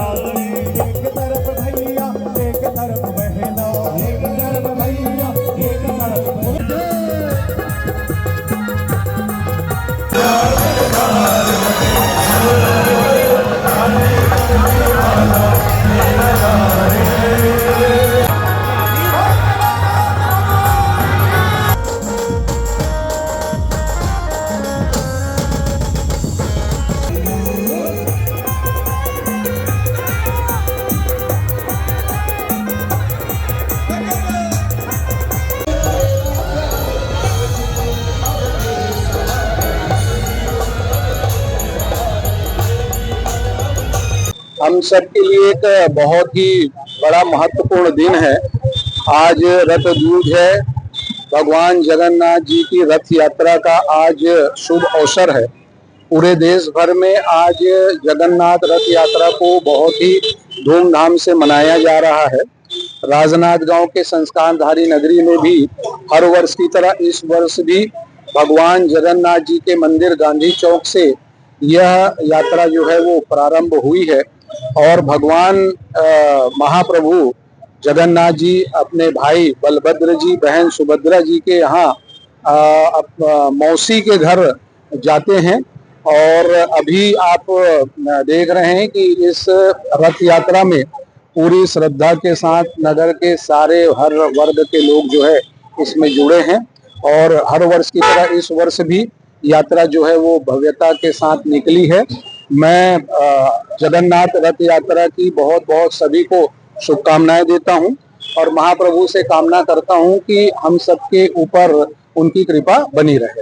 एक तरफ भैया एक तरफ बहना, एक तरफ भैया एक तरफ हम सबके लिए एक बहुत ही बड़ा महत्वपूर्ण दिन है। आज रथ दूज है। भगवान जगन्नाथ जी की रथ यात्रा का आज शुभ अवसर है। पूरे देश भर में आज जगन्नाथ रथ यात्रा को बहुत ही धूमधाम से मनाया जा रहा है। राजनांदगांव के संस्कारधारी नगरी में भी हर वर्ष की तरह इस वर्ष भी भगवान जगन्नाथ जी के मंदिर गांधी चौक से यह यात्रा जो है वो प्रारंभ हुई है। और भगवान महाप्रभु जगन्नाथ जी अपने भाई बलभद्र जी, बहन सुभद्रा जी के यहाँ मौसी के घर जाते हैं। और अभी आप देख रहे हैं कि इस रथ यात्रा में पूरी श्रद्धा के साथ नगर के सारे हर वर्ग के लोग जो है इसमें जुड़े हैं। और हर वर्ष की तरह इस वर्ष भी यात्रा जो है वो भव्यता के साथ निकली है। मैं जगन्नाथ रथ यात्रा की बहुत बहुत सभी को शुभकामनाएं देता हूं और महाप्रभु से कामना करता हूं कि हम सबके ऊपर उनकी कृपा बनी रहे।